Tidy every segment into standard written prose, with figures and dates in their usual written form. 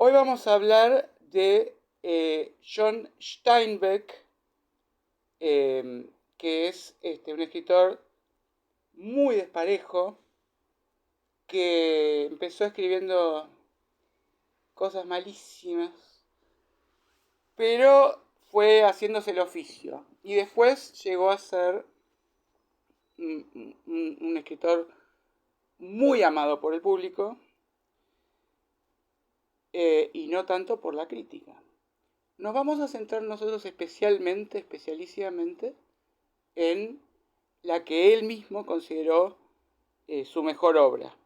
Hoy vamos a hablar de John Steinbeck, que es un escritor muy desparejo, que empezó escribiendo cosas malísimas, pero fue haciéndose el oficio. Y después llegó a ser un escritor muy amado por el público y no tanto por la crítica. Nos vamos a centrar nosotros especialísimamente, en la que él mismo consideró su mejor obra,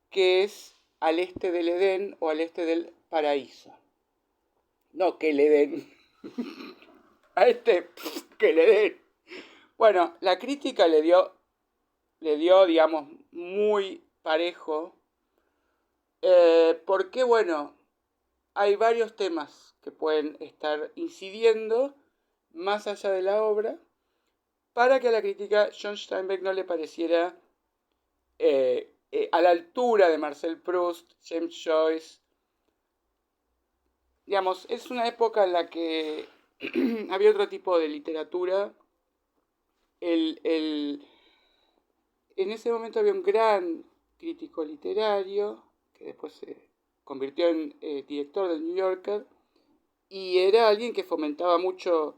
que es Al este del Edén o Al este del paraíso. No que le den. Que le den. Bueno, la crítica le dio, digamos, muy parejo, porque, bueno, hay varios temas que pueden estar incidiendo más allá de la obra para que a la crítica John Steinbeck no le pareciera a la altura de Marcel Proust, James Joyce. Digamos, es una época en la que había otro tipo de literatura. En ese momento había un gran crítico literario que después se convirtió en director del New Yorker, y era alguien que fomentaba mucho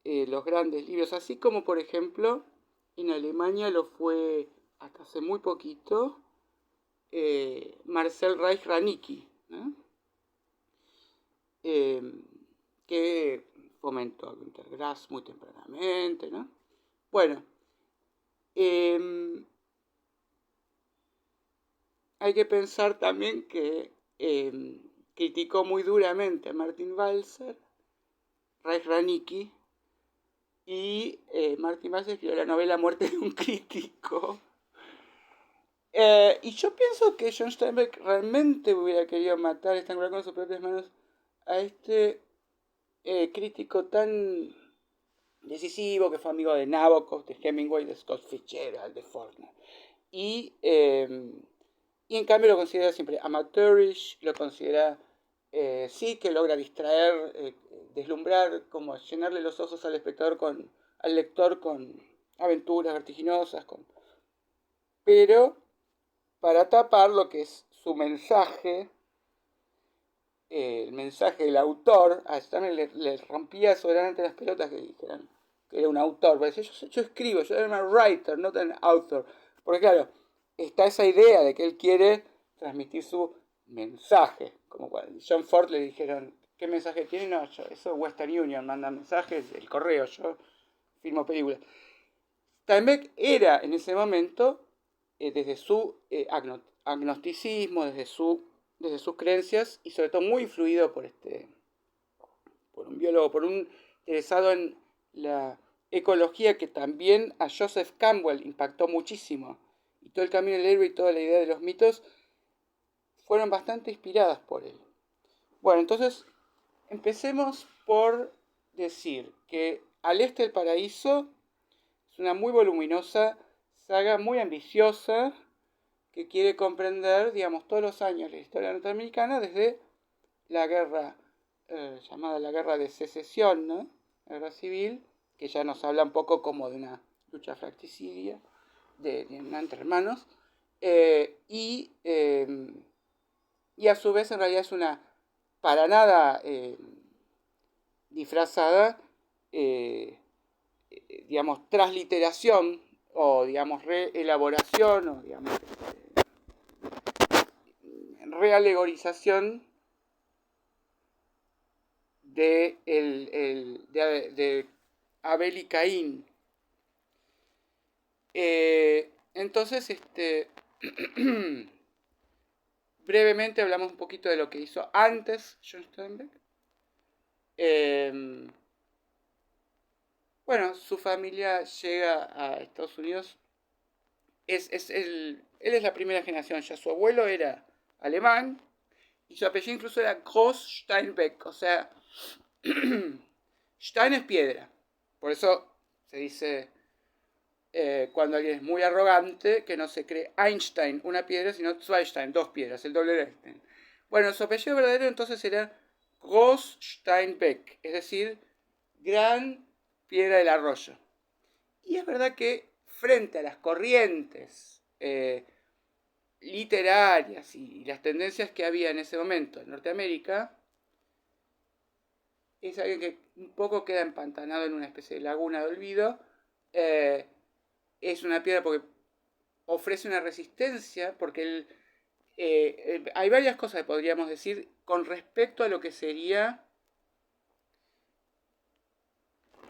los grandes libros, así como por ejemplo en Alemania lo fue hasta hace muy poquito Marcel Reich-Ranicki, ¿no? Que fomentó a Günter Grass muy tempranamente, ¿no? Bueno, hay que pensar también que criticó muy duramente a Martin Walser, Reich-Ranicki, y Martin Walser escribió la novela Muerte de un crítico. Y yo pienso que John Steinbeck realmente hubiera querido matar, estrangular con sus propias manos a este crítico tan decisivo, que fue amigo de Nabokov, de Hemingway, de Scott Fitzgerald, de Faulkner. Y en cambio lo considera siempre amateurish, lo considera, sí, que logra distraer, deslumbrar, como llenarle los ojos al espectador, al lector con aventuras vertiginosas, pero para tapar lo que es su mensaje, el mensaje del autor. A Stanley le rompía soberanamente las pelotas que dijeran que era un autor. Porque yo escribo, yo era un writer, no un author. Porque claro, está esa idea de que él quiere transmitir su mensaje. Como cuando John Ford le dijeron, ¿qué mensaje tiene? No, eso es Western Union, manda mensajes, el correo, yo filmo películas. Steinbeck era en ese momento, desde su agnosticismo, desde sus creencias, y sobre todo muy influido por un biólogo, por un interesado en la ecología, que también a Joseph Campbell impactó muchísimo, y todo el camino del héroe y toda la idea de los mitos fueron bastante inspiradas por él. Bueno, entonces empecemos por decir que Al este del paraíso es una muy voluminosa saga, muy ambiciosa, que quiere comprender, digamos, todos los años la historia norteamericana desde la guerra llamada la Guerra de Secesión, ¿no? La guerra civil, que ya nos habla un poco como de una lucha fratricidia entre hermanos, y a su vez en realidad es una para nada disfrazada, digamos, transliteración, o digamos reelaboración, o digamos realegorización de Abel y Caín. Entonces, brevemente hablamos un poquito de lo que hizo antes John Steinbeck. Bueno, su familia llega a Estados Unidos. Él es la primera generación, ya su abuelo era alemán, y su apellido incluso era Gross Steinbeck, o sea, Stein es piedra. Por eso se dice, cuando alguien es muy arrogante, que no se cree Einstein, una piedra, sino Zweistein, dos piedras, el doble de Einstein. Bueno, su apellido verdadero entonces era Groß-Steinbeck, es decir, Gran Piedra del Arroyo. Y es verdad que frente a las corrientes literarias y las tendencias que había en ese momento en Norteamérica, es alguien que un poco queda empantanado en una especie de laguna de olvido. Es una piedra porque ofrece una resistencia, porque hay varias cosas que podríamos decir con respecto a lo que sería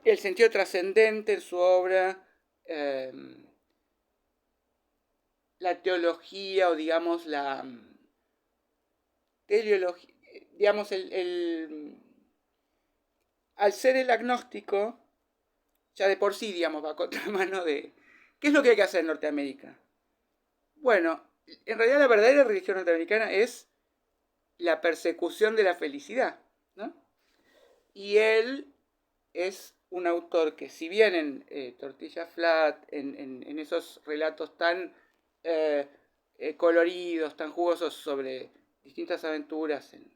el sentido trascendente en su obra, la teología o digamos la teleología, digamos al ser el agnóstico, ya de por sí, digamos, va contra mano de... ¿Qué es lo que hay que hacer en Norteamérica? Bueno, en realidad la verdadera religión norteamericana es la persecución de la felicidad, ¿no? Y él es un autor que, si bien en Tortilla Flat, en esos relatos tan coloridos, tan jugosos sobre distintas aventuras, en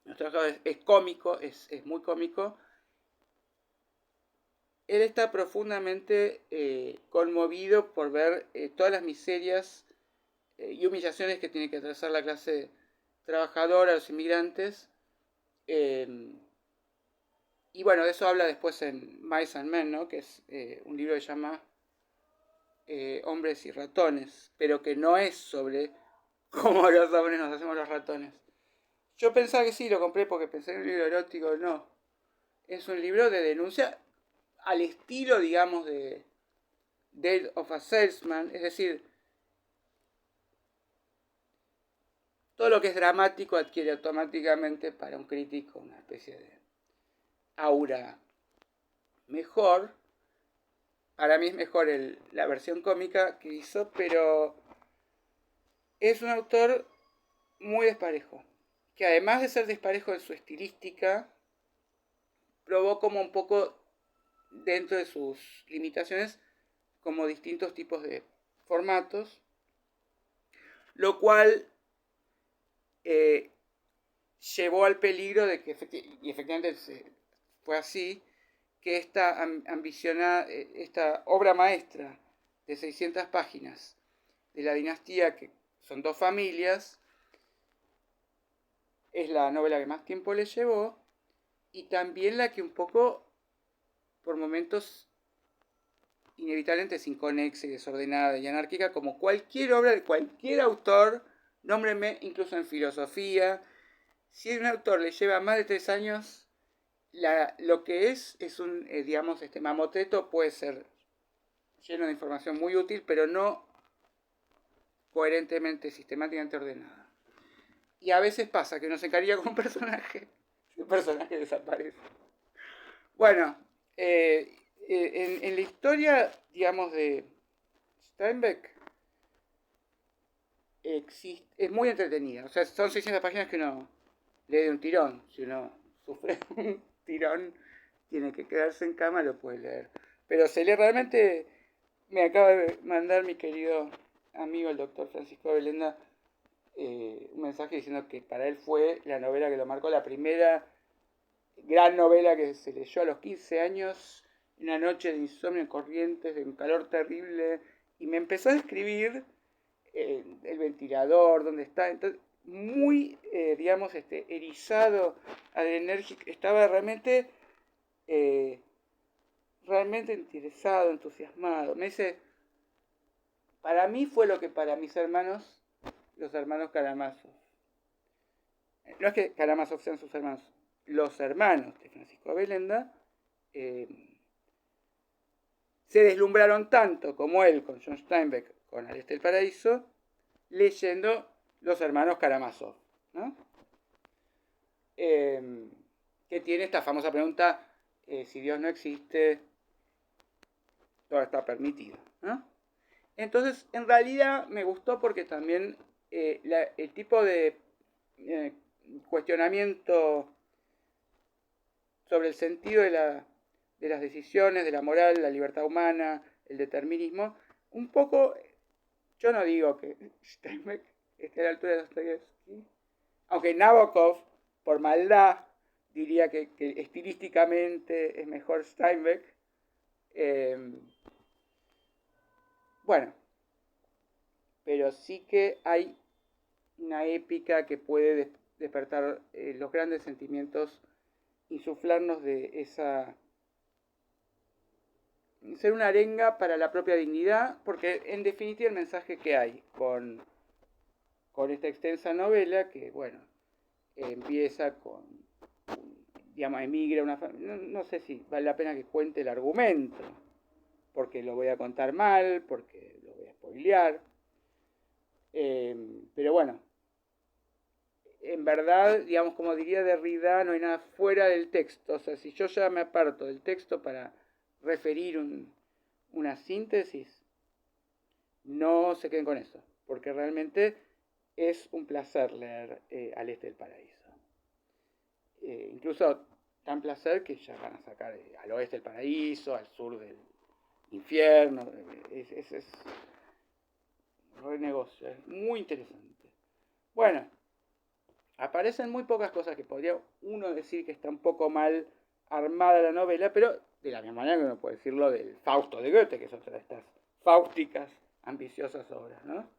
nuestro caso es cómico, es muy cómico, él está profundamente conmovido por ver todas las miserias y humillaciones que tiene que atravesar la clase trabajadora, los inmigrantes. Y bueno, de eso habla después en Mice and Men, ¿no? Que es un libro que se llama Hombres y Ratones, pero que no es sobre cómo los hombres nos hacemos los ratones. Yo pensaba que sí, lo compré porque pensé en un libro erótico, no. Es un libro de denuncia al estilo, digamos, de Death of a Salesman, es decir, todo lo que es dramático adquiere automáticamente para un crítico una especie de aura mejor. Para mí es mejor la versión cómica que hizo, pero es un autor muy desparejo, que además de ser desparejo en su estilística, probó como un poco dentro de sus limitaciones como distintos tipos de formatos, lo cual llevó al peligro de que, y efectivamente fue así, que esta obra maestra de 600 páginas de la dinastía, que son dos familias, es la novela que más tiempo le llevó y también la que un poco, por momentos, inevitablemente es inconexa y desordenada y anárquica, como cualquier obra de cualquier autor, nómbreme incluso en filosofía. Si a un autor le lleva más de 3 años, lo que es un, digamos, mamoteto puede ser lleno de información muy útil, pero no coherentemente, sistemáticamente ordenada. Y a veces pasa que uno se encariña con un personaje y el personaje desaparece. Bueno, en la historia, digamos, de Steinbeck, es muy entretenida. O sea, son 600 páginas que uno lee de un tirón. Si uno sufre un tirón, tiene que quedarse en cama, lo puede leer. Pero se lee realmente. Me acaba de mandar mi querido amigo, el doctor Francisco Belenda, un mensaje diciendo que para él fue la novela que lo marcó, la primera gran novela que se leyó a los 15 años, una noche de insomnio en Corrientes, de un calor terrible, y me empezó a describir el ventilador, dónde está, entonces, muy, digamos, erizado, adrenérgico, estaba realmente interesado, entusiasmado. Me dice, para mí fue lo que para mis hermanos, los hermanos Karamazov. No es que Karamazov sean sus hermanos, los hermanos de Francisco Belenda se deslumbraron tanto como él con John Steinbeck, con Al Este del Paraíso, leyendo Los Hermanos Karamazov, ¿no? Que tiene esta famosa pregunta, si Dios no existe, todo está permitido, ¿no? Entonces, en realidad me gustó porque también el tipo de cuestionamiento sobre el sentido de las decisiones, de la moral, la libertad humana, el determinismo, un poco, yo no digo que Steinbeck esté a la altura de Dostoyevsky, Aunque Nabokov, por maldad, diría que estilísticamente es mejor Steinbeck. Bueno, pero sí que hay una épica que puede despertar los grandes sentimientos, insuflarnos de esa... ser una arenga para la propia dignidad, porque en definitiva el mensaje que hay con esta extensa novela, que bueno, empieza con, digamos, emigra una familia, no sé si vale la pena que cuente el argumento, porque lo voy a contar mal, porque lo voy a spoilear, pero bueno, en verdad, digamos, como diría Derrida, no hay nada fuera del texto. O sea, si yo ya me aparto del texto para referir una síntesis, no se queden con eso, porque realmente es un placer leer Al Este del Paraíso. Incluso tan placer que ya van a sacar Al Oeste del Paraíso, al sur del infierno. Es renegocio, es muy interesante. Bueno, aparecen muy pocas cosas que podría uno decir que está un poco mal armada la novela, pero de la misma manera que uno puede decirlo del Fausto de Goethe, que es otra de estas fáusticas, ambiciosas obras, ¿no?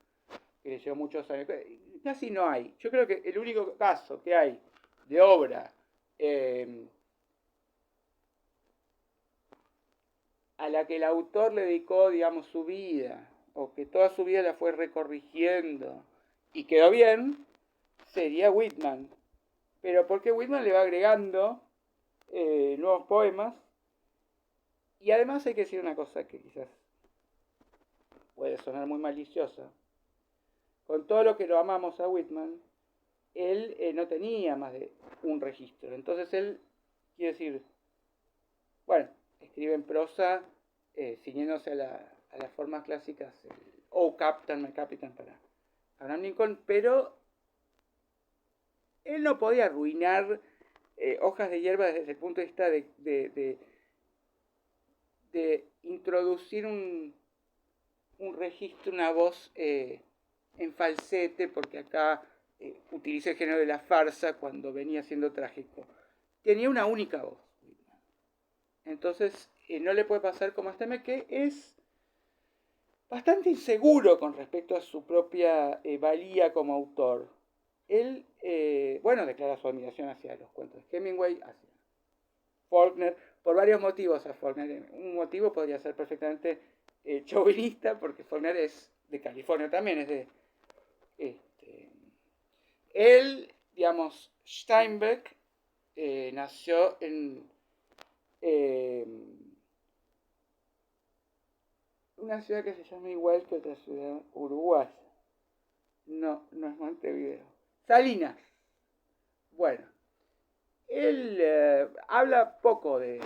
Que le llevó muchos años. Casi no hay. Yo creo que el único caso que hay de obra a la que el autor le dedicó, digamos, su vida, o que toda su vida la fue recorrigiendo y quedó bien, sería Whitman. Pero porque Whitman le va agregando nuevos poemas. Y además hay que decir una cosa que quizás puede sonar muy maliciosa. Con todo lo que lo amamos a Whitman, él no tenía más de un registro. Entonces él, quiere decir, bueno, escribe en prosa, ciñéndose a las formas clásicas, oh Captain, my Captain para Abraham Lincoln, pero él no podía arruinar hojas de hierba desde el punto de vista de introducir un registro, una voz en falsete, porque acá utilicé el género de la farsa cuando venía siendo trágico. Tenía una única voz. Entonces no le puede pasar como a Steinbeck, que es bastante inseguro con respecto a su propia valía como autor. Él, bueno, declara su admiración hacia los cuentos de Hemingway, hacia Faulkner, por varios motivos a Faulkner. Un motivo podría ser perfectamente chauvinista, porque Faulkner es de California también, es de... Él, digamos, Steinbeck, nació en una ciudad que se llama igual que otra ciudad uruguaya. No, no es Montevideo. Salinas. Bueno, él habla poco de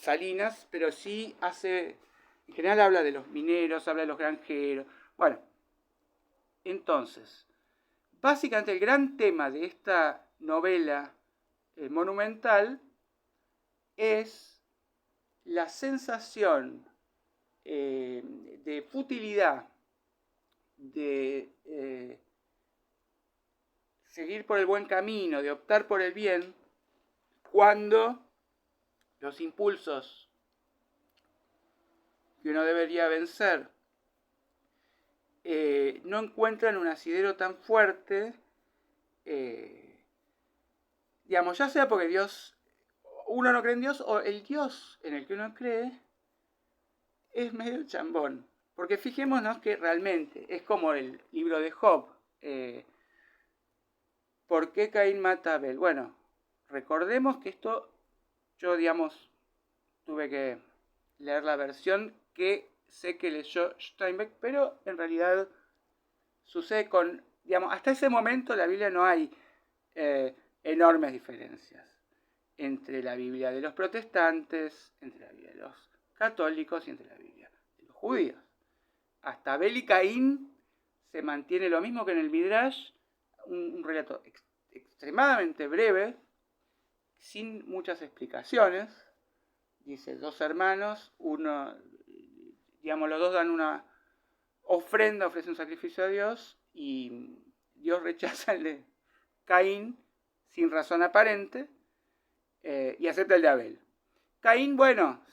Salinas, pero sí hace, en general habla de los mineros, habla de los granjeros. Bueno, entonces, básicamente el gran tema de esta novela monumental es la sensación de futilidad, de seguir por el buen camino, de optar por el bien, cuando los impulsos que uno debería vencer no encuentran un asidero tan fuerte, digamos, ya sea porque Dios, uno no cree en Dios, o el Dios en el que uno cree es medio chambón. Porque fijémonos que realmente es como el libro de Job. ¿Por qué Caín mata a Abel? Bueno, recordemos que esto, yo digamos, tuve que leer la versión que sé que leyó Steinbeck, pero en realidad sucede con, digamos, hasta ese momento en la Biblia no hay enormes diferencias entre la Biblia de los protestantes, entre la Biblia de los católicos y entre la Biblia de los judíos. Hasta Abel y Caín se mantiene lo mismo que en el Midrash, un relato extremadamente breve, sin muchas explicaciones. Dice, dos hermanos, uno, digamos, los dos dan una ofrenda, ofrecen un sacrificio a Dios y Dios rechaza el de Caín sin razón aparente y acepta el de Abel. Caín, bueno,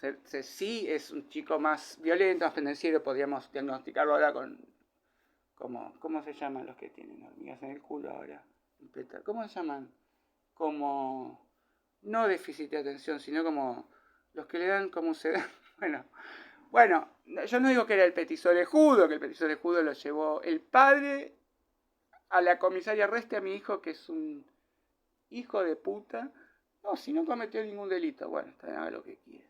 sí es un chico más violento, más pendenciero, podríamos diagnosticarlo ahora ¿cómo se llaman los que tienen hormigas en el culo ahora? ¿Cómo se llaman? Como, no déficit de atención, sino como los que le dan como se da. Bueno, yo no digo que era el petiso orejudo, que el petiso orejudo lo llevó el padre a la comisaria arreste a mi hijo, que es un hijo de puta. No, si no cometió ningún delito, bueno, está bien, haga lo que quiera.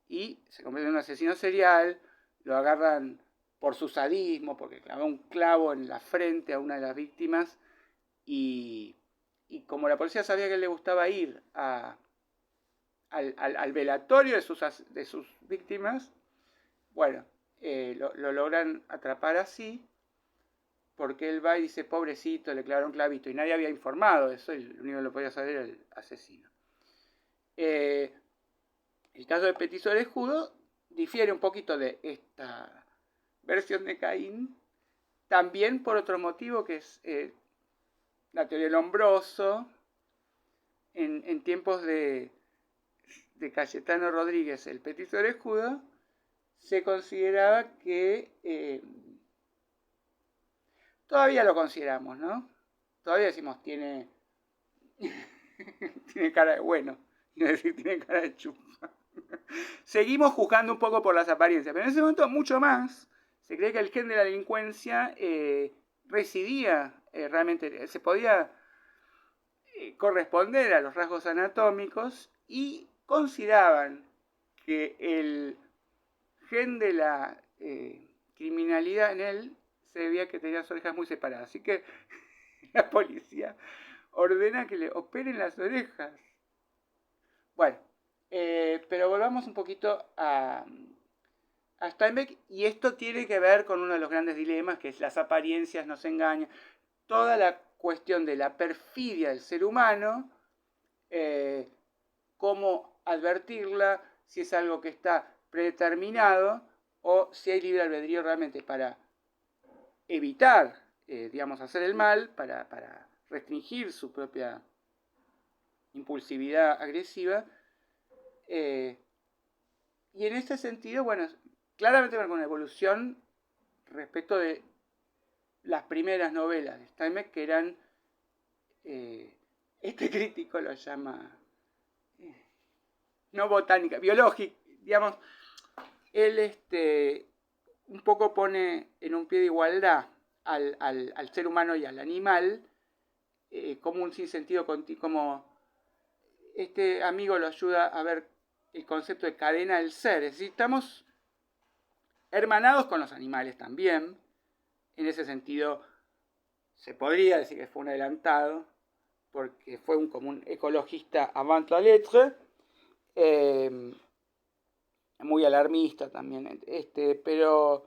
Y se convierte en un asesino serial, lo agarran por su sadismo, porque clavó un clavo en la frente a una de las víctimas, y como la policía sabía que le gustaba ir al velatorio de sus víctimas, bueno, lo logran atrapar así, porque él va y dice, pobrecito, le clavaron clavito, y nadie había informado de eso, y el único que lo podía saber era el asesino. El caso de Petiso Orejudo difiere un poquito de esta versión de Caín, también por otro motivo, que es la teoría del hombroso. En tiempos de Cayetano Rodríguez, el Petiso Orejudo, se consideraba que todavía lo consideramos, ¿no? Todavía decimos tiene cara de bueno, no decir tiene cara de chupa. Seguimos juzgando un poco por las apariencias, pero en ese momento mucho más. Se cree que el gen de la delincuencia residía realmente, se podía corresponder a los rasgos anatómicos, y consideraban que el gen de la criminalidad en él se debía que tenía las orejas muy separadas. Así que la policía ordena que le operen las orejas. Bueno, pero volvamos un poquito a Steinbeck, y esto tiene que ver con uno de los grandes dilemas, que es las apariencias nos engañan. Toda la cuestión de la perfidia del ser humano, cómo advertirla, si es algo que está predeterminado o si hay libre albedrío realmente para evitar, hacer el mal, para restringir su propia impulsividad agresiva. Y en este sentido, bueno, claramente con una evolución respecto de las primeras novelas de Steinbeck, que eran, este crítico lo llama, no botánica, biológica, digamos, él un poco pone en un pie de igualdad al ser humano y al animal, como un sinsentido, como este amigo lo ayuda a ver el concepto de cadena del ser. Es decir, estamos hermanados con los animales también. En ese sentido, se podría decir que fue un adelantado, porque fue como un ecologista avant la lettre, muy alarmista también. Pero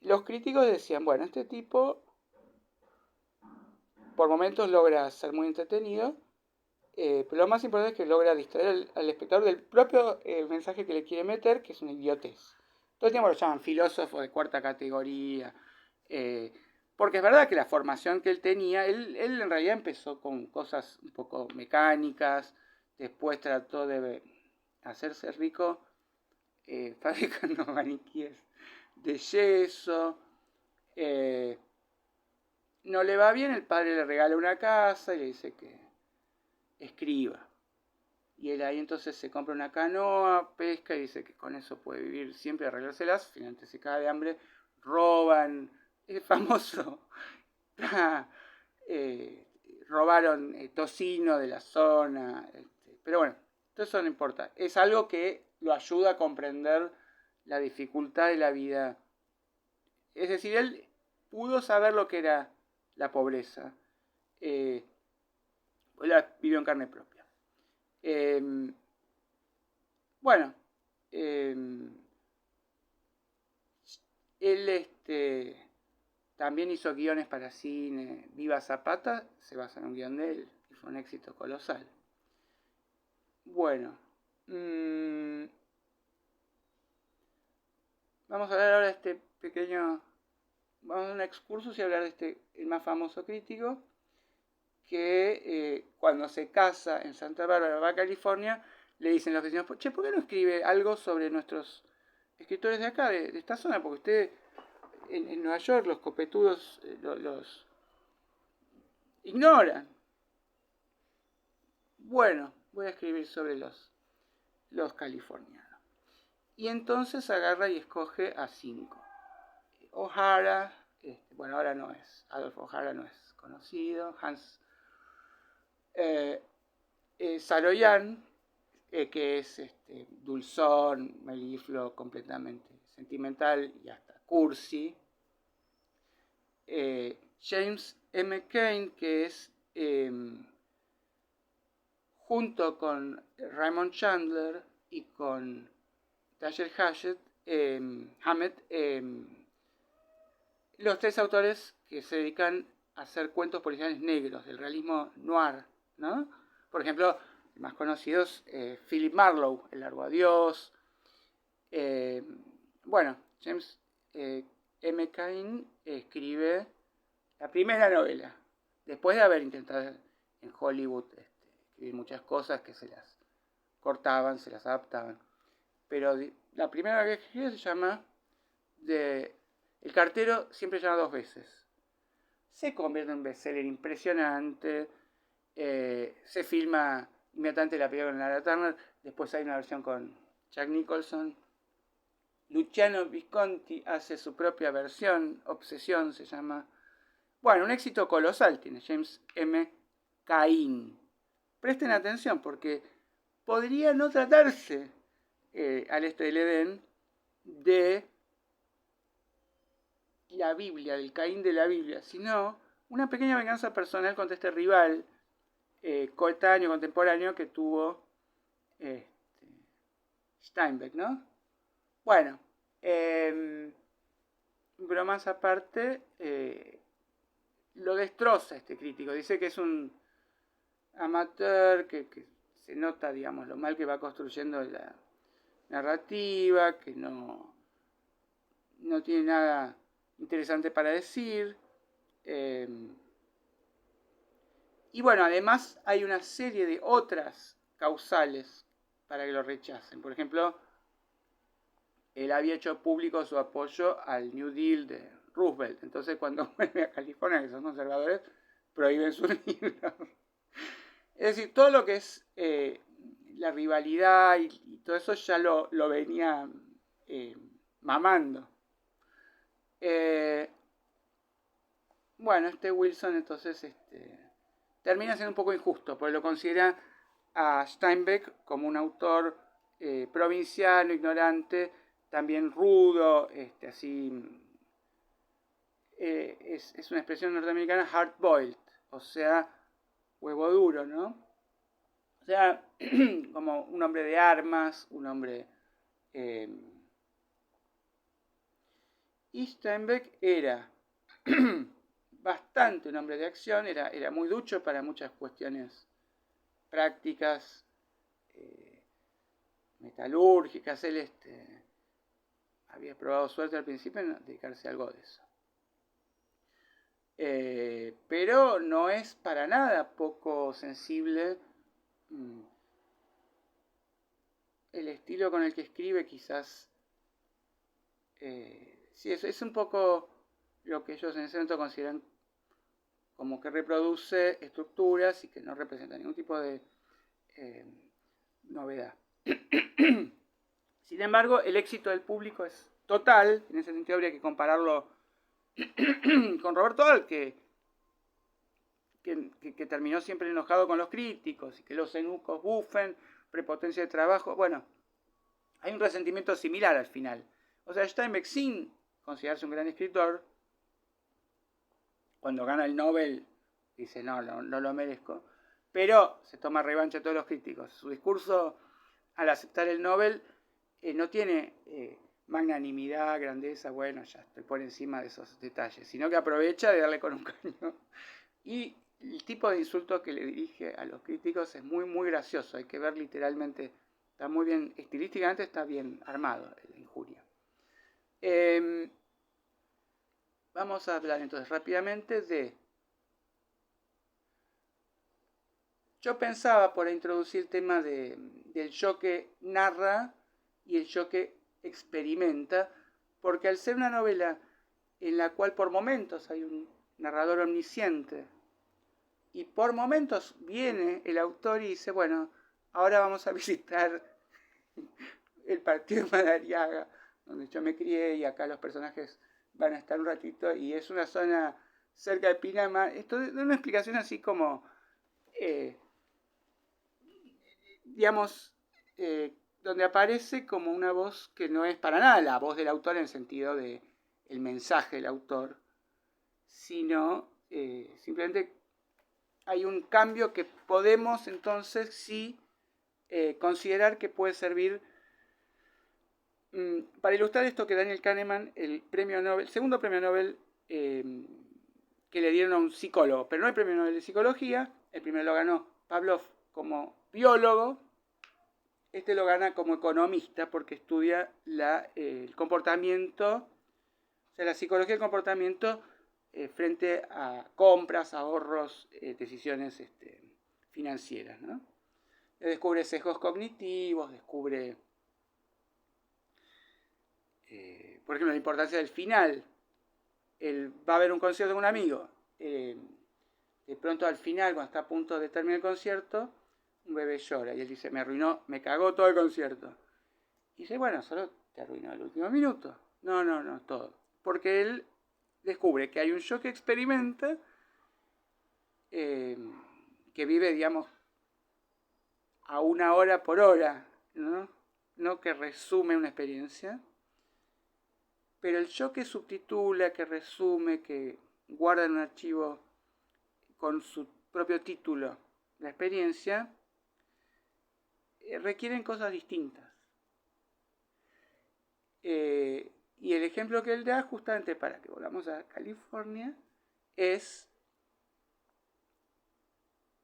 los críticos decían, bueno, este tipo por momentos logra ser muy entretenido, pero lo más importante es que logra distraer al espectador del propio mensaje que le quiere meter, que es una idiotez. Todo el tiempo lo llaman filósofo de cuarta categoría, porque es verdad que la formación que él tenía, él en realidad empezó con cosas un poco mecánicas, después trató de hacerse rico fabricando maniquíes de yeso. No le va bien, el padre le regala una casa y le dice que escriba. Y él ahí entonces se compra una canoa, pesca y dice que con eso puede vivir siempre, arreglárselas. Finalmente se cae de hambre, roban, es famoso. Robaron tocino de la zona. Pero bueno, todo eso no importa. Es algo que lo ayuda a comprender la dificultad de la vida. Es decir, él pudo saber lo que era la pobreza. Él la vivió en carne propia. Bueno, él también hizo guiones para cine. Viva Zapata se basa en un guión de él y fue un éxito colosal. Bueno, vamos a hablar ahora de este pequeño, vamos a dar un excursus y hablar de el más famoso crítico, que cuando se casa en Santa Bárbara, Baja California, le dicen los vecinos, che, ¿por qué no escribe algo sobre nuestros escritores de acá, de esta zona? Porque usted en Nueva York los copetudos los ignoran. Bueno, voy a escribir sobre los californianos. Y entonces agarra y escoge a 5. O'Hara, bueno, ahora no es, Adolf O'Hara no es conocido, Hans Saroyan, que es dulzón, melifluo, completamente sentimental y hasta cursi. James M. Cain, que es junto con Raymond Chandler y con Dashiell Hammett, los 3 autores que se dedican a hacer cuentos policiales negros, del realismo noir, ¿no? Por ejemplo, más conocidos, Philip Marlowe, El largo adiós. Bueno, James M. Cain escribe la primera novela, después de haber intentado en Hollywood escribir muchas cosas que se las cortaban, se las adaptaban. Pero la primera que escribe se llama El cartero siempre llama 2 veces. Se convierte en un bestseller impresionante. Se filma inmediatamente la película con Lara Turner. Después hay una versión con Jack Nicholson. Luciano Visconti hace su propia versión, Obsesión se llama. Bueno, un éxito colosal tiene James M. Cain. Presten atención porque podría no tratarse al este del Edén de la Biblia, del Caín de la Biblia, sino una pequeña venganza personal contra este rival coetáneo, contemporáneo que tuvo Steinbeck, ¿no? Bueno, bromas aparte, lo destroza este crítico. Dice que es un amateur, que se nota, digamos, lo mal que va construyendo la narrativa, que no tiene nada interesante para decir. Y bueno, además hay una serie de otras causales para que lo rechacen. Por ejemplo, él había hecho público su apoyo al New Deal de Roosevelt. Entonces, cuando vuelve a California, que son conservadores, prohíben sus libros. Es decir, todo lo que es la rivalidad y todo eso ya lo venía mamando. Bueno, Wilson entonces termina siendo un poco injusto, porque lo considera a Steinbeck como un autor provinciano, ignorante, también rudo, así es una expresión norteamericana, hard-boiled, o sea, huevo duro, ¿no? O sea, como un hombre de armas, un hombre... y Steinbeck era bastante un hombre de acción, era muy ducho para muchas cuestiones prácticas, metalúrgicas. Él había probado suerte al principio en dedicarse a algo de eso. Pero no es para nada poco sensible el estilo con el que escribe, quizás. Sí, es un poco lo que ellos en ese momento consideran como que reproduce estructuras y que no representa ningún tipo de novedad. Sin embargo, el éxito del público es total. En ese sentido habría que compararlo con Roberto Dahl, que terminó siempre enojado con los críticos y que los eunucos bufen, prepotencia de trabajo. Bueno, hay un resentimiento similar al final. O sea, Steinbeck, sin considerarse un gran escritor, cuando gana el Nobel dice no lo merezco, pero se toma revancha a todos los críticos. Su discurso al aceptar el Nobel no tiene magnanimidad, grandeza, bueno, ya estoy por encima de esos detalles, sino que aprovecha de darle con un caño. Y el tipo de insulto que le dirige a los críticos es muy, muy gracioso. Hay que ver literalmente, está muy bien, estilísticamente está bien armado la injuria. Vamos a hablar entonces rápidamente de yo pensaba por introducir el tema del yo que narra y el yo que experimenta, porque al ser una novela en la cual por momentos hay un narrador omnisciente y por momentos viene el autor y dice, bueno, ahora vamos a visitar el partido de Madariaga, donde yo me crié, y acá los personajes van a estar un ratito, y es una zona cerca de Pinamar. Esto de una explicación así como, digamos, donde aparece como una voz que no es para nada la voz del autor en el sentido de el mensaje del autor, sino simplemente hay un cambio que podemos entonces sí considerar que puede servir para ilustrar esto que Daniel Kahneman, el premio Nobel, segundo premio Nobel que le dieron a un psicólogo, pero no el premio Nobel de Psicología, el primero lo ganó Pavlov como biólogo, este lo gana como economista porque estudia el comportamiento, o sea, la psicología del comportamiento frente a compras, ahorros, decisiones financieras, ¿no? Descubre sesgos cognitivos, descubre, por ejemplo, la importancia del final. Él va a ver un concierto con un amigo. De pronto al final, cuando está a punto de terminar el concierto, un bebé llora y él dice, me arruinó, me cagó todo el concierto. Y dice, bueno, solo te arruinó el último minuto. No, todo. Porque él descubre que hay un yo que experimenta, que vive, digamos, a una hora por hora, ¿no? No que resume una experiencia, pero el yo que subtitula, que resume, que guarda en un archivo con su propio título la experiencia, requieren cosas distintas. Y el ejemplo que él da, justamente para que volvamos a California, es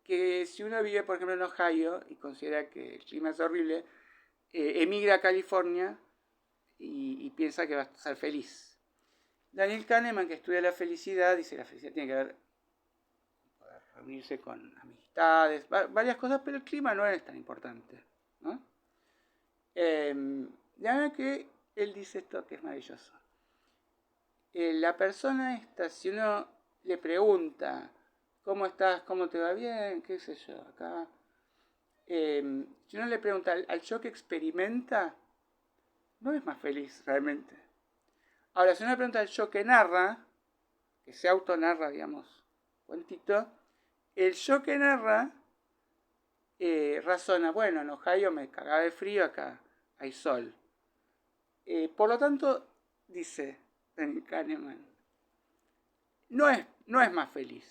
que si uno vive, por ejemplo, en Ohio y considera que el clima es horrible, emigra a California y piensa que va a ser feliz. Daniel Kahneman, que estudia la felicidad, dice que la felicidad tiene que ver con poder reunirse con amistades, varias cosas, pero el clima no es tan importante, ¿no? De manera que él dice esto que es maravilloso. La persona esta, si uno le pregunta, ¿cómo estás? ¿Cómo te va bien? ¿Qué sé yo? Acá. Si uno le pregunta al yo que experimenta, no es más feliz realmente. Ahora, si uno le pregunta al yo que narra, que se autonarra, digamos, cuentito, el yo que narra razona, bueno, en Ohio me cagaba de frío, acá hay sol. Por lo tanto, dice Daniel Kahneman, no es más feliz,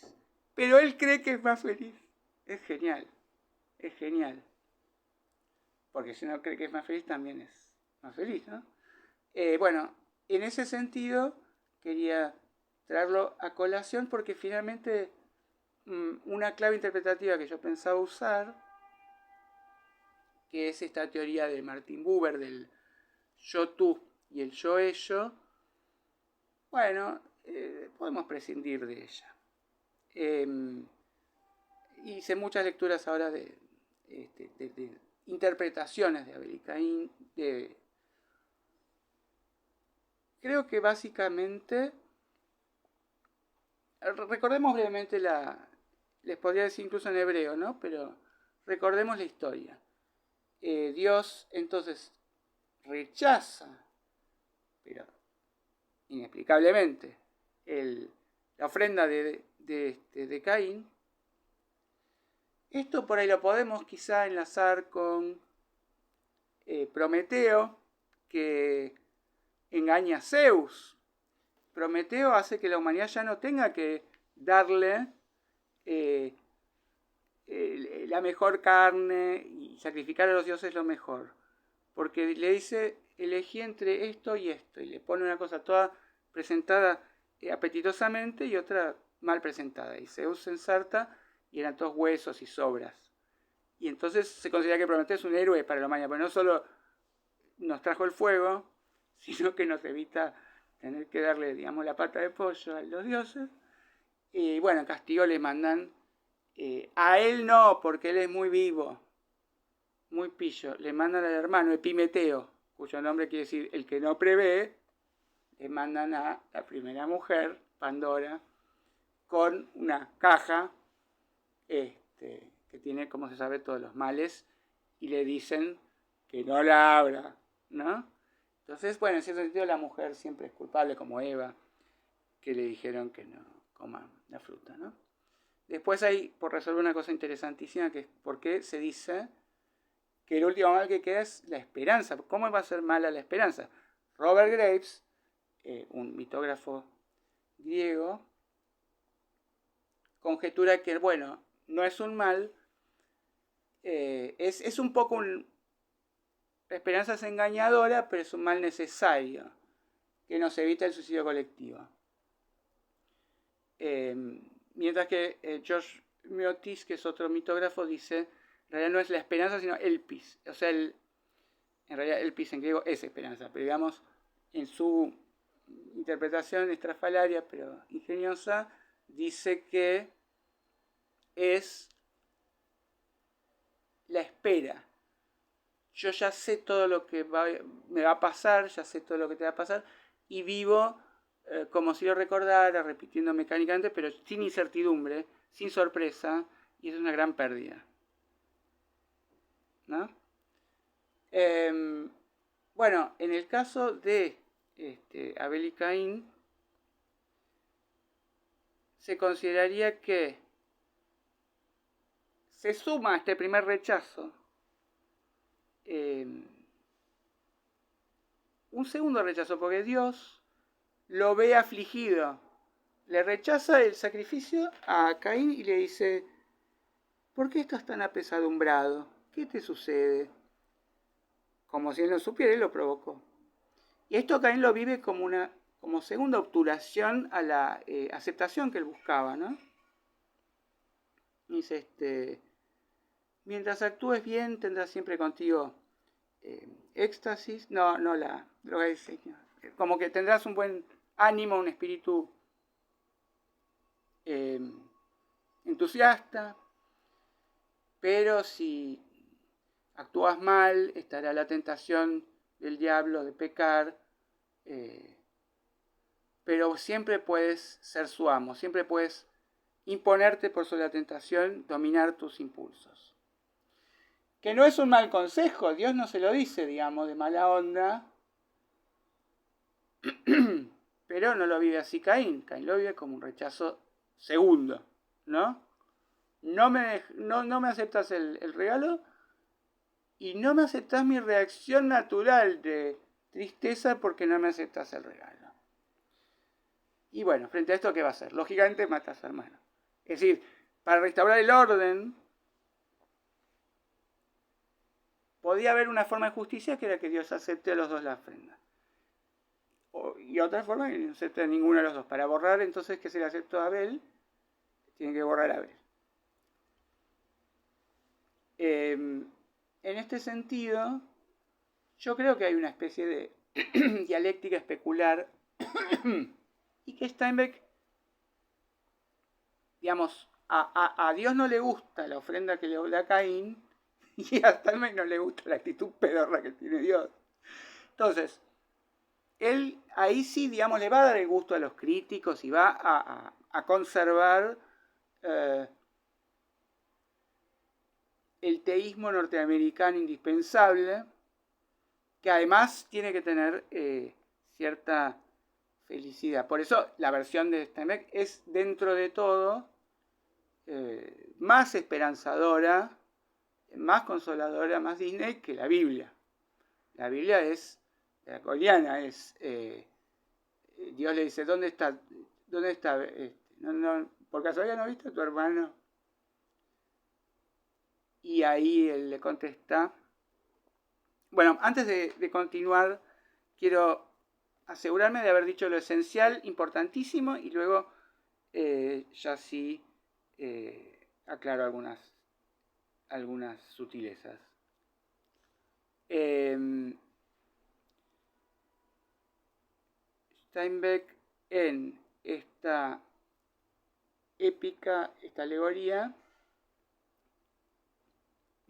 pero él cree que es más feliz. Es genial, es genial. Porque si uno cree que es más feliz, también es más feliz, ¿no? Bueno, en ese sentido, quería traerlo a colación porque finalmente una clave interpretativa que yo pensaba usar, que es esta teoría de Martin Buber del yo-tú y el yo-ello, bueno, podemos prescindir de ella. Hice muchas lecturas ahora de interpretaciones de Abel Caín. Creo que básicamente, recordemos brevemente les podría decir incluso en hebreo, ¿no? Pero recordemos la historia. Dios entonces rechaza, pero inexplicablemente, la ofrenda de Caín. Esto por ahí lo podemos quizá enlazar con Prometeo, que engaña a Zeus. Prometeo hace que la humanidad ya no tenga que darle la mejor carne y sacrificar a los dioses lo mejor. Porque le dice, elegí entre esto, y le pone una cosa toda presentada apetitosamente y otra mal presentada. Y Zeus se ensarta y eran todos huesos y sobras. Y entonces se considera que Prometeo es un héroe para la humanidad, porque no solo nos trajo el fuego, sino que nos evita tener que darle, digamos, la pata de pollo a los dioses. Y bueno, en castigo le mandan A él no, porque él es muy vivo, muy pillo. Le mandan al hermano Epimeteo, cuyo nombre quiere decir el que no prevé. Le mandan a la primera mujer, Pandora, con una caja que tiene, como se sabe, todos los males, y le dicen que no la abra, ¿no? Entonces, bueno, en cierto sentido la mujer siempre es culpable, como Eva, que le dijeron que no coma la fruta, ¿no? Después hay, por resolver una cosa interesantísima, que es por qué se dice que el último mal que queda es la esperanza. ¿Cómo va a ser mala la esperanza? Robert Graves, un mitógrafo griego, conjetura que, bueno, no es un mal, es un poco un... La esperanza es engañadora, pero es un mal necesario, que nos evita el suicidio colectivo. Mientras que George Miotis, que es otro mitógrafo, dice, en realidad no es la esperanza, sino elpis. O sea, en realidad elpis en griego es esperanza, pero digamos, en su interpretación estrafalaria, pero ingeniosa, dice que es la espera. Yo ya sé todo lo que me va a pasar, ya sé todo lo que te va a pasar, y vivo como si lo recordara, repitiendo mecánicamente, pero sin incertidumbre, sin sorpresa, y es una gran pérdida, ¿no? Bueno, en el caso de Abel y Caín, se consideraría que se suma a este primer rechazo un segundo rechazo, porque Dios lo ve afligido. Le rechaza el sacrificio a Caín y le dice, ¿por qué estás tan apesadumbrado? ¿Qué te sucede? Como si él no supiera, él lo provocó. Y esto Caín lo vive como segunda obturación a la aceptación que él buscaba, ¿no? Dice, mientras actúes bien, tendrás siempre contigo éxtasis, no la droga de diseño. Como que tendrás un buen ánimo, un espíritu entusiasta, pero si actúas mal, estará la tentación del diablo de pecar, pero siempre puedes ser su amo, siempre puedes imponerte por sobre la tentación, dominar tus impulsos. Que no es un mal consejo, Dios no se lo dice, digamos, de mala onda, pero no lo vive así Caín. Caín lo vive como un rechazo segundo, ¿no? No me aceptas el regalo y no me aceptas mi reacción natural de tristeza porque no me aceptas el regalo. Y bueno, frente a esto, ¿qué va a hacer? Lógicamente mata a su hermano. Es decir, para restaurar el orden, podía haber una forma de justicia que era que Dios acepte a los dos la ofrenda. Y otra forma que no acepte a ninguno de los dos. Para borrar entonces que se le aceptó a Abel, tiene que borrar a Abel. En este sentido, yo creo que hay una especie de dialéctica especular y que Steinbeck, digamos, a Dios no le gusta la ofrenda que le da Caín y a Steinbeck no le gusta la actitud pedorra que tiene Dios. Entonces, él ahí sí, digamos, le va a dar el gusto a los críticos y va a conservar el teísmo norteamericano indispensable, que además tiene que tener cierta felicidad. Por eso la versión de Steinbeck es, dentro de todo, más esperanzadora, más consoladora, más Disney que la Biblia. La Biblia es draconiana, es Dios le dice, ¿dónde está? ¿Por casualidad no viste a tu hermano? Y ahí él le contesta. Bueno, antes de continuar, quiero asegurarme de haber dicho lo esencial, importantísimo, y luego ya sí aclaro algunas sutilezas. Steinbeck en esta épica, esta alegoría,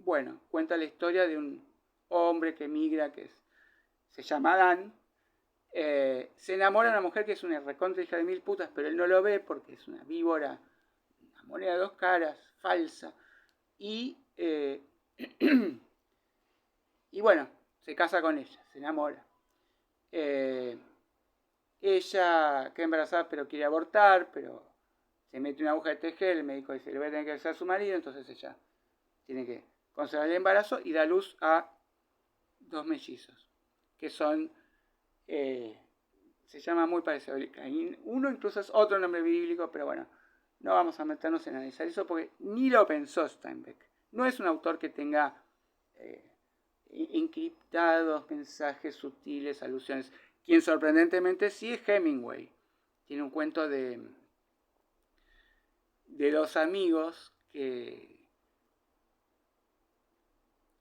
bueno, cuenta la historia de un hombre que emigra, se llama Dan. Se enamora de una mujer que es una recontra hija de mil putas, pero él no lo ve porque es una víbora, una moneda de dos caras, falsa. Y, y bueno, se casa con ella, se enamora. Ella queda embarazada pero quiere abortar, pero se mete una aguja de tejer, el médico dice, le voy a tener que hacer a su marido, entonces ella tiene que conservar el embarazo y da luz a 2 mellizos, que son, se llama muy parecido a Caín. Uno incluso es otro nombre bíblico, pero bueno, no vamos a meternos en analizar eso porque ni lo pensó Steinbeck. No es un autor que tenga encriptados mensajes sutiles, alusiones. Quien sorprendentemente sí es Hemingway. Tiene un cuento de 2 amigos que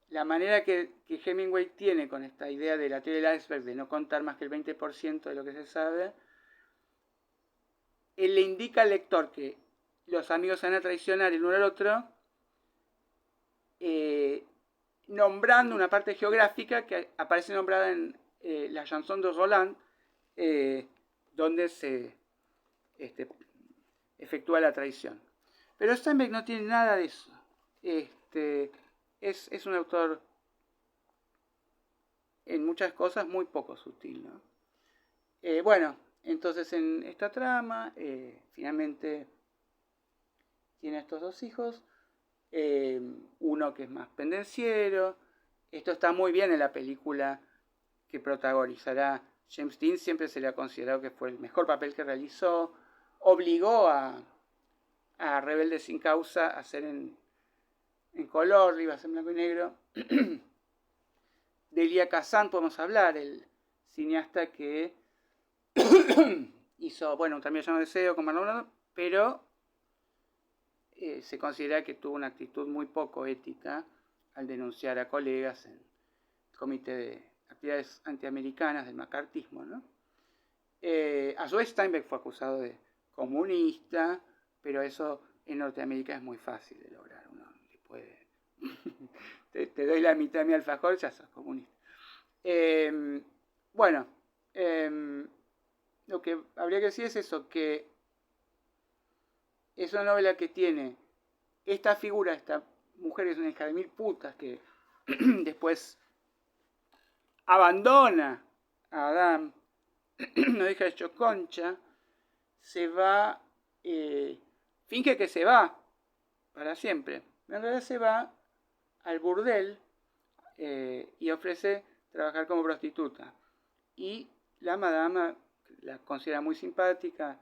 la manera que Hemingway tiene con esta idea de la teoría del iceberg de no contar más que el 20% de lo que se sabe, él le indica al lector que los amigos se van a traicionar el uno al otro, nombrando una parte geográfica que aparece nombrada en la chanson de Roland, donde se efectúa la traición. Pero Steinbeck no tiene nada de eso. Es un autor en muchas cosas muy poco sutil, ¿no? Bueno, entonces en esta trama, finalmente tiene estos 2 hijos, uno que es más pendenciero. Esto está muy bien en la película que protagonizará James Dean, siempre se le ha considerado que fue el mejor papel que realizó. Obligó a Rebelde sin Causa a hacer en color, iba a ser en blanco y negro. De Elia Kazan podemos hablar, el cineasta que hizo, bueno, también llamado Deseo con Marlon Brando, pero se considera que tuvo una actitud muy poco ética al denunciar a colegas en el Comité de Actividades Antiamericanas del macartismo, ¿no? A su vez Steinbeck fue acusado de comunista, pero eso en Norteamérica es muy fácil de lograr. Uno le puede te doy la mitad de mi alfajor, ya sos comunista. Bueno, lo que habría que decir es eso, que es una novela que tiene esta figura, esta mujer es una hija de mil putas que después abandona a Adam, no deja hecho concha, se va, finge que se va para siempre. En realidad se va al burdel y ofrece trabajar como prostituta. Y la madama la considera muy simpática,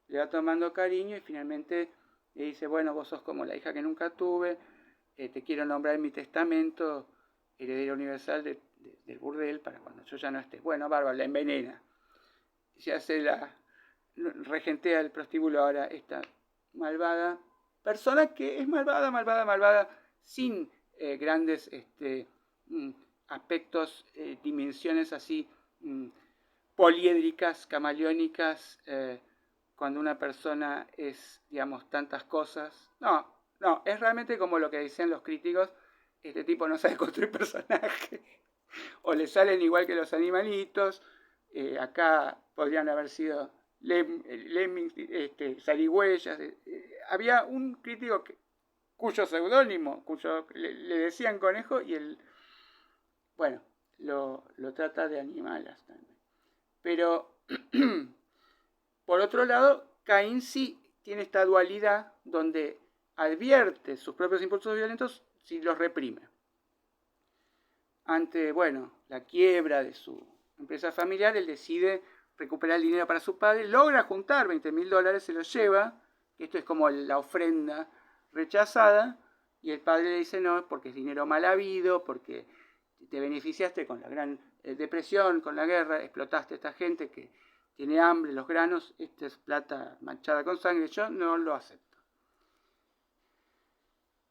le va tomando cariño y finalmente le dice, bueno, vos sos como la hija que nunca tuve, te quiero nombrar en mi testamento heredera universal del burdel para cuando yo ya no esté. Bueno, bárbaro, la envenena. Se hace la regentea el prostíbulo ahora esta malvada persona que es malvada, sin grandes aspectos, dimensiones así poliédricas, camaleónicas, cuando una persona es, digamos, tantas cosas. No, es realmente como lo que decían los críticos, este tipo no sabe construir personajes, o le salen igual que los animalitos. Acá podrían haber sido lemmings, zarigüeyas. Había un crítico cuyo seudónimo, le decían conejo, y él, bueno, lo trata de animalas también. Pero, por otro lado, Caín sí tiene esta dualidad donde advierte sus propios impulsos violentos si los reprime. Ante, bueno, la quiebra de su empresa familiar, él decide recuperar el dinero para su padre, logra juntar $20,000, se los lleva, que esto es como la ofrenda rechazada, y el padre le dice no, porque es dinero mal habido, porque te beneficiaste con la gran depresión, con la guerra, explotaste a esta gente que tiene hambre, los granos, esta es plata manchada con sangre, yo no lo acepto.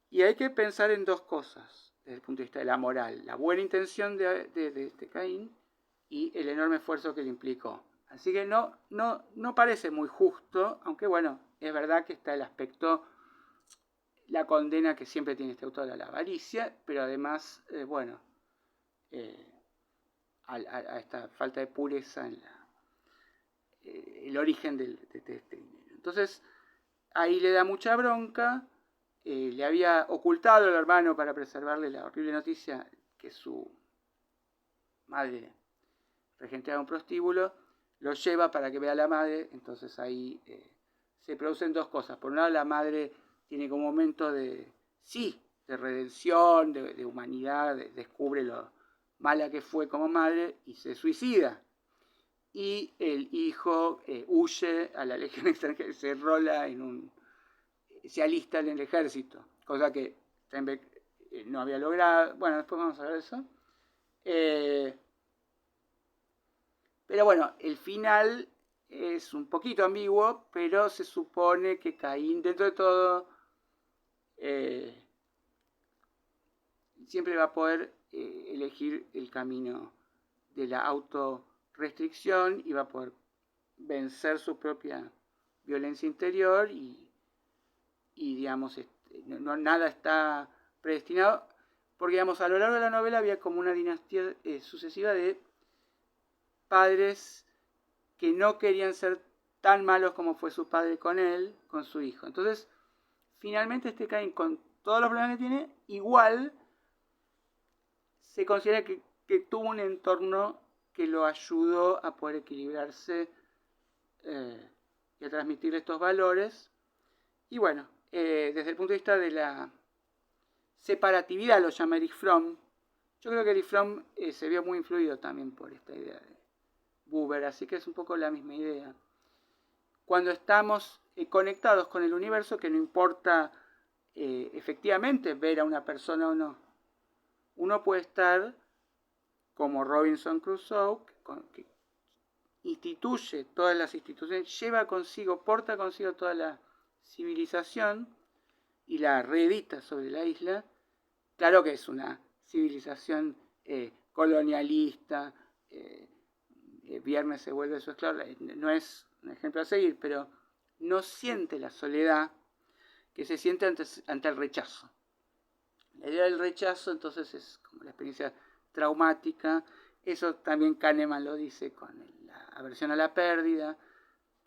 Y hay que pensar en 2 cosas desde el punto de vista de la moral, la buena intención de Caín y el enorme esfuerzo que le implicó. Así que no parece muy justo, aunque bueno, es verdad que está el aspecto la condena que siempre tiene este autor a la avaricia, pero además, a esta falta de pureza en el origen de este dinero. Entonces, ahí le da mucha bronca, le había ocultado al hermano para preservarle la horrible noticia que su madre regenteaba un prostíbulo, lo lleva para que vea a la madre, entonces ahí se producen dos cosas. Por un lado, la madre tiene como un momento de redención, de humanidad, descubre lo mala que fue como madre y se suicida. Y el hijo huye a la legión extranjera, se enrola se alista en el ejército, cosa que Steinbeck no había logrado. Bueno, después vamos a ver eso. Pero bueno, el final es un poquito ambiguo, pero se supone que Caín, dentro de todo, siempre va a poder elegir el camino de la autorrestricción y va a poder vencer su propia violencia interior y digamos, nada está predestinado, porque digamos, a lo largo de la novela había como una dinastía sucesiva de padres que no querían ser tan malos como fue su padre con él, con su hijo. Entonces, finalmente Caín, con todos los problemas que tiene, igual se considera que tuvo un entorno que lo ayudó a poder equilibrarse y a transmitir estos valores. Y bueno, desde el punto de vista de la separatividad, lo llama Erich Fromm. Yo creo que Erich Fromm se vio muy influido también por esta idea de Buber, así que es un poco la misma idea. Cuando estamos conectados con el universo, que no importa efectivamente ver a una persona o no, uno puede estar como Robinson Crusoe, que instituye todas las instituciones, lleva consigo, porta consigo toda la civilización y la reedita sobre la isla. Claro que es una civilización colonialista, Viernes se vuelve su esclavo, no es un ejemplo a seguir, pero no siente la soledad que se siente ante el rechazo. La idea del rechazo entonces es como la experiencia traumática. Eso también Kahneman lo dice con la aversión a la pérdida.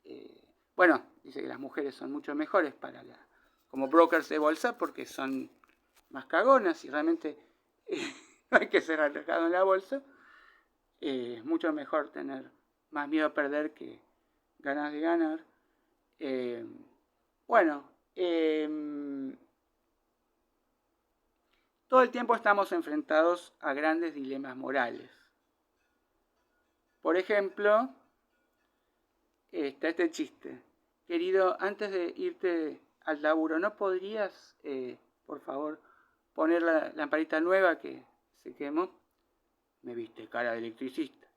Dice que las mujeres son mucho mejores como brokers de bolsa porque son más cagonas y realmente no hay que ser arriesgado en la bolsa. Es mucho mejor tener más miedo a perder que ganas de ganar. Todo el tiempo estamos enfrentados a grandes dilemas morales. Por ejemplo, está este chiste. Querido, antes de irte al laburo, ¿no podrías, por favor, poner la lamparita nueva que se quemó? Me viste cara de electricista.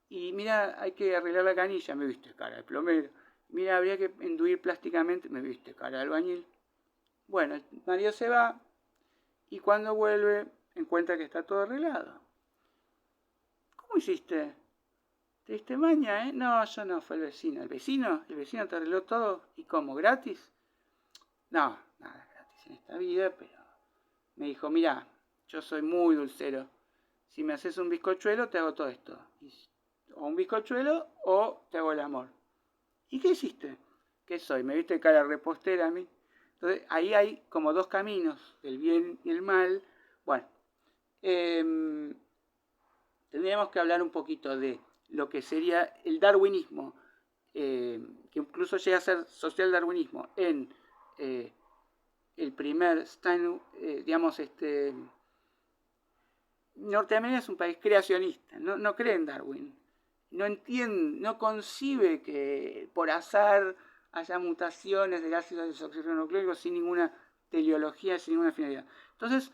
Y mira, hay que arreglar la canilla, me viste cara de plomero. Mira, habría que enduir plásticamente, me viste cara de albañil. Bueno, el marido se va y cuando vuelve encuentra que está todo arreglado. ¿Cómo hiciste? ¿Te diste maña, No, yo no, fue el vecino. ¿El vecino te arregló todo? ¿Y cómo, gratis? No, nada gratis en esta vida, pero me dijo, mira, yo soy muy dulcero. Si me haces un bizcochuelo, te hago todo esto. O un bizcochuelo o te hago el amor. ¿Y qué hiciste? ¿Qué soy? ¿Me viste cara repostera a mí? Entonces, ahí hay como dos caminos, el bien y el mal. Bueno, tendríamos que hablar un poquito de lo que sería el darwinismo, que incluso llega a ser social darwinismo en el primer Norteamérica es un país creacionista, no cree en Darwin, no entiende, no concibe que por azar haya mutaciones del ácido desoxirribonucleico sin ninguna teleología, sin ninguna finalidad. Entonces,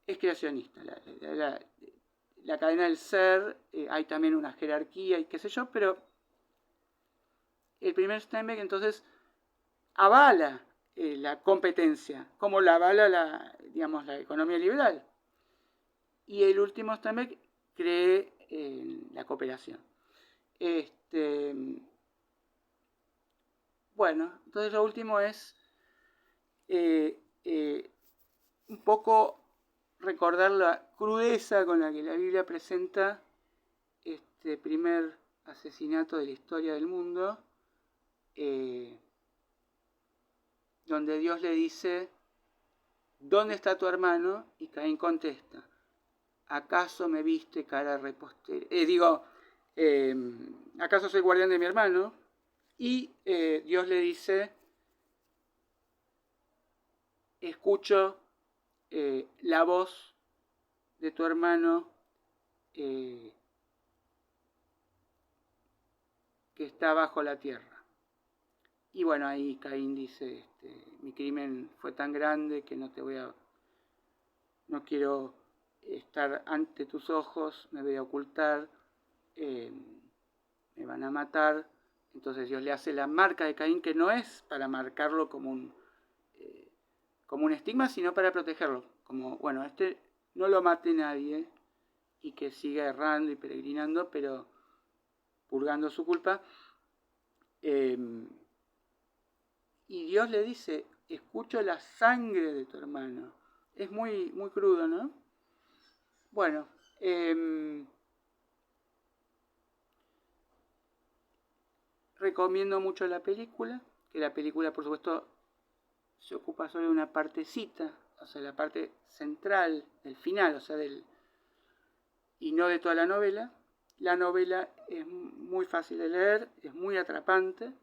es creacionista. La cadena del ser, hay también una jerarquía y qué sé yo, pero el primer Steinbeck entonces avala la competencia, como la avala la economía liberal. Y el último Steinbeck cree en la cooperación. Entonces lo último es un poco recordar la crudeza con la que la Biblia presenta este primer asesinato de la historia del mundo, donde Dios le dice, ¿dónde está tu hermano? Y Caín contesta, ¿acaso me viste cara repostera? ¿Acaso soy guardián de mi hermano? Y Dios le dice, escucho la voz de tu hermano que está bajo la tierra. Y bueno, ahí Caín dice, mi crimen fue tan grande que no quiero estar ante tus ojos, me voy a ocultar, me van a matar. Entonces Dios le hace la marca de Caín, que no es para marcarlo como un estigma, sino para protegerlo. Como, bueno, no lo mate nadie y que siga errando y peregrinando, pero purgando su culpa. Y Dios le dice, escucho la sangre de tu hermano. Es muy, muy crudo, ¿no? Bueno, recomiendo mucho la película, que la película, por supuesto, se ocupa solo de una partecita, o sea, la parte central, del final, o sea, y no de toda la novela. La novela es muy fácil de leer, es muy atrapante.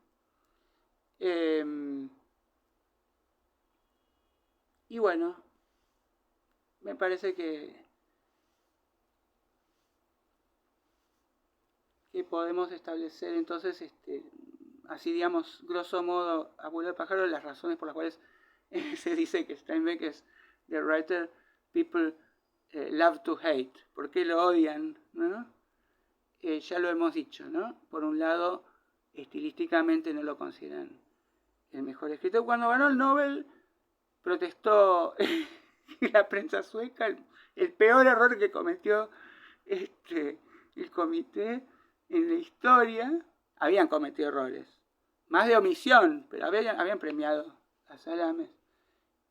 Y bueno, me parece que podemos establecer entonces, así digamos, grosso modo, abuelo de pájaro, las razones por las cuales se dice que Steinbeck es the writer people love to hate. ¿Por qué lo odian? ¿No? Ya lo hemos dicho, ¿no? Por un lado, estilísticamente no lo consideran el mejor escritor. Cuando ganó el Nobel, protestó la prensa sueca, el peor error que cometió el comité en la historia. Habían cometido errores, más de omisión, pero habían premiado a Salames.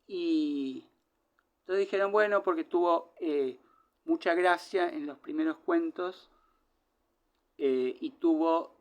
Y entonces dijeron, bueno, porque tuvo mucha gracia en los primeros cuentos y tuvo